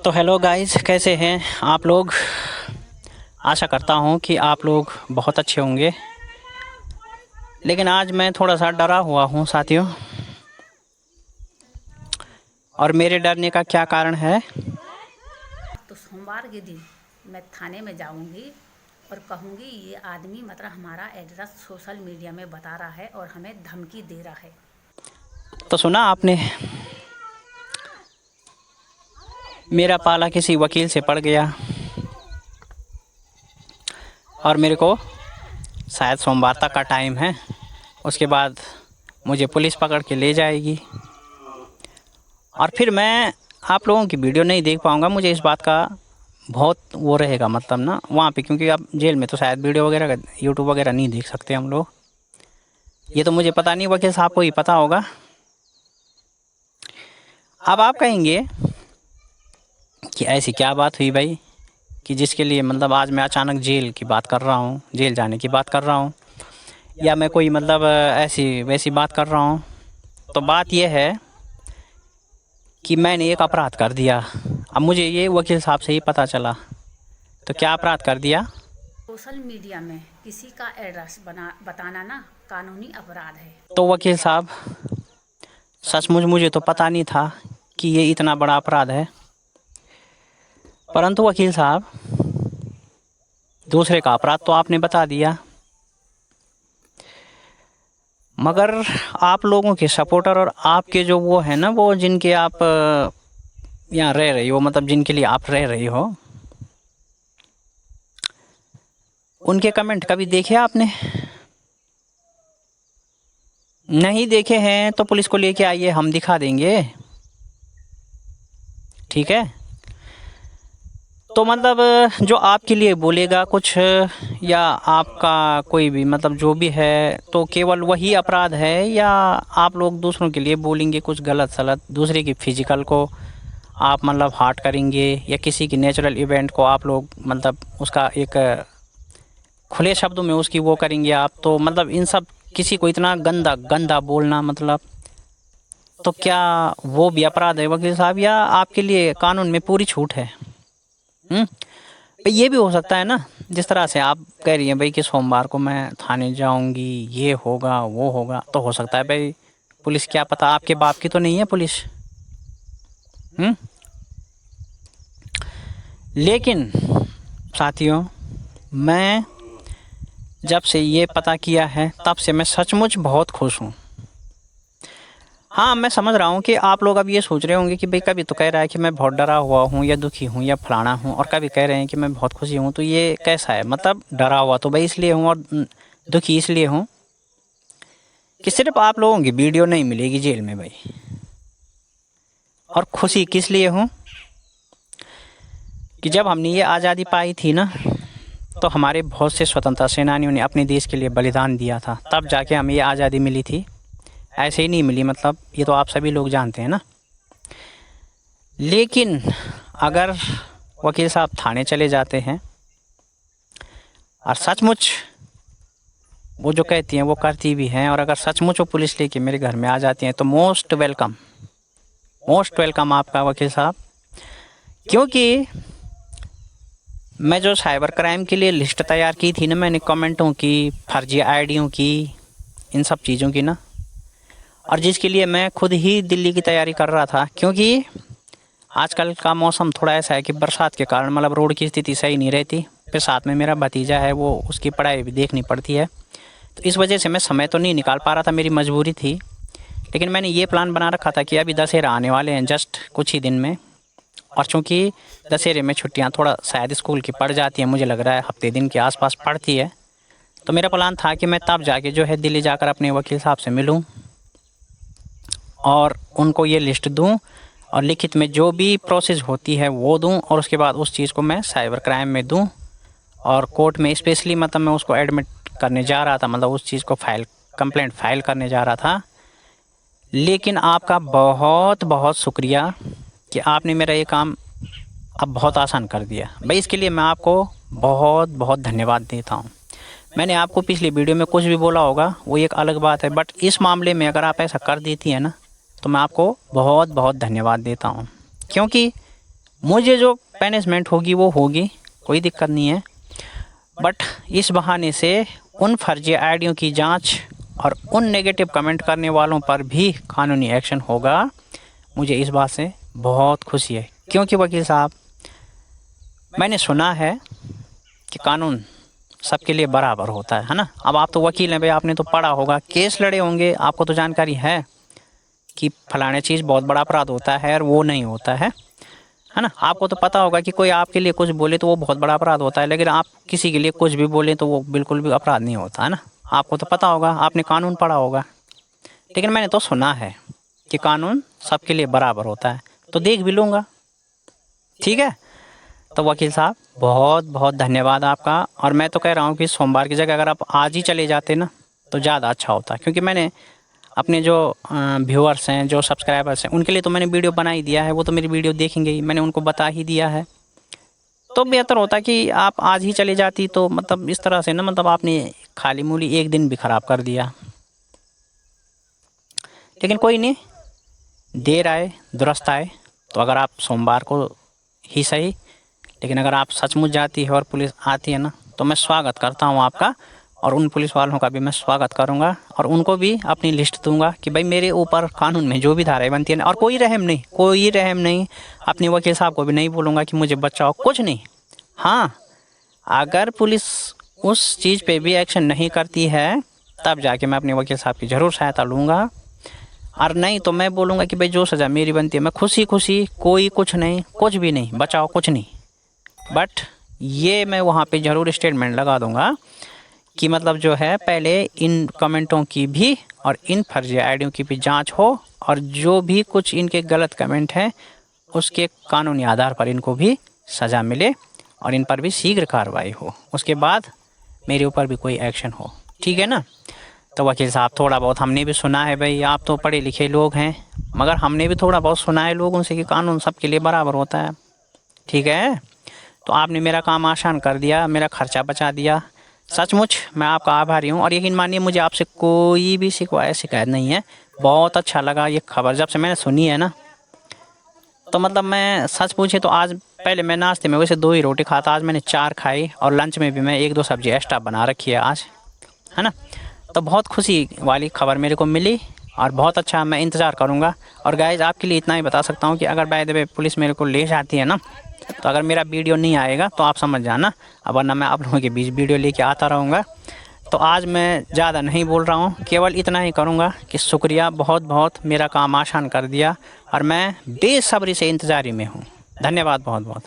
तो hello guys, कैसे हैं आप लोग। आशा करता हूं कि आप लोग बहुत अच्छे होंगे। लेकिन आज मैं थोड़ा सा डरा हुआ हूं साथियों। और मेरे डरने का क्या कारण है। तो सोमवार के दिन मैं थाने में जाऊंगी और कहूंगी ये आदमी मतलब हमारा एड्रेस सोशल मीडिया में बता रहा है और हमें धमकी दे रहा है। तो सुना आपने, मेरा पाला किसी वकील से पड़ गया और मेरे को शायद सोमवार तक का टाइम है। उसके बाद मुझे पुलिस पकड़ के ले जाएगी और फिर मैं आप लोगों की वीडियो नहीं देख पाऊँगा। मुझे इस बात का बहुत वो रहेगा मतलब ना वहाँ पे, क्योंकि अब जेल में तो शायद वीडियो वगैरह का यूट्यूब वगैरह नहीं देख सकते हम लोग। ये तो मुझे पता नहीं, वकील साहब को ही पता होगा। अब आप कहेंगे कि ऐसी क्या बात हुई भाई, कि जिसके लिए मतलब आज मैं अचानक जेल की बात कर रहा हूँ, जेल जाने की बात कर रहा हूँ, या मैं कोई मतलब ऐसी वैसी बात कर रहा हूँ। तो बात यह है कि मैंने एक अपराध कर दिया। अब मुझे ये वकील साहब से ही पता चला। तो क्या अपराध कर दिया। सोशल मीडिया में किसी का एड्रेस बताना ना कानूनी अपराध है। तो वकील साहब, सचमुच मुझे तो पता नहीं था कि ये इतना बड़ा अपराध है। परंतु वकील साहब, दूसरे का अपराध तो आपने बता दिया, मगर आप लोगों के सपोर्टर और आपके जो वो है ना, वो जिनके आप यहाँ रह रही हो, मतलब जिनके लिए आप रह रही हो, उनके कमेंट कभी देखे आपने। नहीं देखे हैं तो पुलिस को लेके आइए, हम दिखा देंगे। ठीक है। तो मतलब जो आपके लिए बोलेगा कुछ, या आपका कोई भी मतलब जो भी है, तो केवल वही अपराध है, या आप लोग दूसरों के लिए बोलेंगे कुछ गलत सलत, दूसरे की फिजिकल को आप मतलब हार्ट करेंगे, या किसी की नेचुरल इवेंट को आप लोग मतलब उसका एक खुले शब्दों में उसकी वो करेंगे आप। तो मतलब इन सब, किसी को इतना गंदा गंदा बोलना मतलब, तो क्या वो भी अपराध है वकील साहब, या आपके लिए कानून में पूरी छूट है। भाई ये भी हो सकता है ना, जिस तरह से आप कह रही हैं भाई कि सोमवार को मैं थाने जाऊंगी, ये होगा वो होगा, तो हो सकता है भाई पुलिस, क्या पता आपके बाप की तो नहीं है पुलिस। लेकिन साथियों, मैं जब से ये पता किया है तब से मैं सचमुच बहुत खुश हूँ। हाँ, मैं समझ रहा हूँ कि आप लोग अब ये सोच रहे होंगे कि भाई कभी तो कह रहा है कि मैं बहुत डरा हुआ हूँ या दुखी हूँ या फलाना हूँ, और कभी कह रहे हैं कि मैं बहुत खुशी हूँ। तो ये कैसा है, मतलब डरा हुआ तो भाई इसलिए हूँ और दुखी इसलिए हूँ कि सिर्फ आप लोगों की वीडियो नहीं मिलेगी जेल में भाई। और खुशी किस लिए हूँ कि जब हमने ये आज़ादी पाई थी ना, तो हमारे बहुत से स्वतंत्रता सेनानियों ने अपने देश के लिए बलिदान दिया था, तब जाके हमें ये आज़ादी मिली थी। ऐसे ही नहीं मिली, मतलब ये तो आप सभी लोग जानते हैं ना। लेकिन अगर वकील साहब थाने चले जाते हैं और सचमुच वो जो कहती हैं वो करती भी हैं, और अगर सचमुच वो पुलिस लेके मेरे घर में आ जाती हैं, तो मोस्ट वेलकम, मोस्ट वेलकम आपका वकील साहब। क्योंकि मैं जो साइबर क्राइम के लिए लिस्ट तैयार की थी ना मैंने, कमेंटों की, फर्जी आईडियों की, इन सब चीज़ों की ना, और जिसके लिए मैं खुद ही दिल्ली की तैयारी कर रहा था, क्योंकि आजकल का मौसम थोड़ा ऐसा है कि बरसात के कारण मतलब रोड की स्थिति सही नहीं रहती। फिर साथ में मेरा भतीजा है, वो उसकी पढ़ाई भी देखनी पड़ती है। तो इस वजह से मैं समय तो नहीं निकाल पा रहा था, मेरी मजबूरी थी। लेकिन मैंने ये प्लान बना रखा था कि अभी दशहरा आने वाले हैं जस्ट कुछ ही दिन में, और चूँकि दशहरे में छुट्टियाँ थोड़ा शायद स्कूल की पड़ जाती हैं, मुझे लग रहा है हफ्ते दिन के आसपास पड़ती है। तो मेरा प्लान था कि मैं तब जाके जो है दिल्ली जाकर अपने वकील साहब से मिलूँ और उनको ये लिस्ट दूँ, और लिखित में जो भी प्रोसेस होती है वो दूं, और उसके बाद उस चीज़ को मैं साइबर क्राइम में दूं, और कोर्ट में स्पेशली मतलब मैं उसको एडमिट करने जा रहा था, मतलब उस चीज़ को कंप्लेंट फाइल करने जा रहा था। लेकिन आपका बहुत बहुत शुक्रिया कि आपने मेरा ये काम अब बहुत आसान कर दिया भाई। इसके लिए मैं आपको बहुत बहुत धन्यवाद देता हूँ। मैंने आपको पिछली वीडियो में कुछ भी बोला होगा वो एक अलग बात है, बट इस मामले में अगर आप ऐसा कर देती हैं ना, तो मैं आपको बहुत बहुत धन्यवाद देता हूँ। क्योंकि मुझे जो पनिशमेंट होगी वो होगी, कोई दिक्कत नहीं है। बट इस बहाने से उन फर्जी आईडियों की जांच और उन नेगेटिव कमेंट करने वालों पर भी कानूनी एक्शन होगा। मुझे इस बात से बहुत खुशी है, क्योंकि वकील साहब, मैंने सुना है कि कानून सबके लिए बराबर होता है ना। अब आप तो वकील हैं भाई, आपने तो पढ़ा होगा, केस लड़े होंगे, आपको तो जानकारी है कि फलाने चीज़ बहुत बड़ा अपराध होता है और वो नहीं होता है ना। आपको तो पता होगा कि कोई आपके लिए कुछ बोले तो वो बहुत बड़ा अपराध होता है, लेकिन आप किसी के लिए कुछ भी बोलें तो वो बिल्कुल भी अपराध नहीं होता है ना। आपको तो पता होगा, आपने कानून पढ़ा होगा। लेकिन मैंने तो सुना है कि कानून सबके लिए बराबर होता है, तो देख भी लूँगा। ठीक है, तो वकील साहब बहुत बहुत धन्यवाद आपका। और मैं तो कह रहा हूँ कि सोमवार की जगह अगर आप आज ही चले जाते ना तो ज़्यादा अच्छा होता, क्योंकि मैंने अपने जो व्यूअर्स हैं, जो सब्सक्राइबर्स हैं, उनके लिए तो मैंने वीडियो बना ही दिया है, वो तो मेरी वीडियो देखेंगे ही, मैंने उनको बता ही दिया है। तो बेहतर होता कि आप आज ही चले जाती, तो मतलब इस तरह से ना, मतलब आपने खाली मूली एक दिन भी ख़राब कर दिया। लेकिन कोई नहीं, देर आए दुरुस्त आए। तो अगर आप सोमवार को ही सही, लेकिन अगर आप सचमुच जाती है और पुलिस आती है ना, तो मैं स्वागत करता हूँ आपका, और उन पुलिस वालों का भी मैं स्वागत करूँगा, और उनको भी अपनी लिस्ट दूंगा कि भाई मेरे ऊपर कानून में जो भी धाराएं बनती है ना, और कोई रहम नहीं, कोई रहम नहीं। अपने वकील साहब को भी नहीं बोलूँगा कि मुझे बचाओ, कुछ नहीं। हाँ, अगर पुलिस उस चीज़ पे भी एक्शन नहीं करती है, तब जाके मैं अपने वकील साहब की ज़रूर सहायता लूँगा। और नहीं तो मैं बोलूँगा कि भाई जो सज़ा मेरी बनती है, मैं खुशी खुशी, कोई कुछ नहीं, कुछ भी नहीं, बचाओ कुछ नहीं। बट ये मैं वहाँ पे ज़रूर स्टेटमेंट लगा दूँगा कि मतलब जो है, पहले इन कमेंटों की भी और इन फर्जी आईडियों की भी जांच हो, और जो भी कुछ इनके गलत कमेंट हैं उसके कानूनी आधार पर इनको भी सज़ा मिले, और इन पर भी शीघ्र कार्रवाई हो। उसके बाद मेरे ऊपर भी कोई एक्शन हो। ठीक है ना। तो वकील साहब, थोड़ा बहुत हमने भी सुना है भाई, आप तो पढ़े लिखे लोग हैं, मगर हमने भी थोड़ा बहुत सुना है लोगों से कि कानून सबके लिए बराबर होता है। ठीक है, तो आपने मेरा काम आसान कर दिया, मेरा खर्चा बचा दिया। सचमुच मैं आपका आभारी हूँ, और यकीन मानिए मुझे आपसे कोई भी शिकायत नहीं है। बहुत अच्छा लगा ये खबर जब से मैंने सुनी है ना, तो मतलब मैं सच पूछे तो आज, पहले मैं नाश्ते में वैसे 2 ही रोटी खाता, आज मैंने 4 खाई, और लंच में भी मैं 1-2 सब्जी एक्स्ट्रा बना रखी है आज, है ना। तो बहुत खुशी वाली खबर मेरे को मिली, और बहुत अच्छा, मैं इंतज़ार करूँगा। और गाइज़, आपके लिए इतना ही बता सकता हूँ कि अगर बाय द वे पुलिस मेरे को ले जाती है ना, तो अगर मेरा वीडियो नहीं आएगा तो आप समझ जाना, अब वरना मैं आप लोगों के बीच वीडियो लेके आता रहूँगा। तो आज मैं ज़्यादा नहीं बोल रहा हूँ, केवल इतना ही करूँगा कि शुक्रिया, बहुत बहुत, मेरा काम आसान कर दिया, और मैं बेसब्री से इंतज़ारी में हूँ। धन्यवाद बहुत बहुत।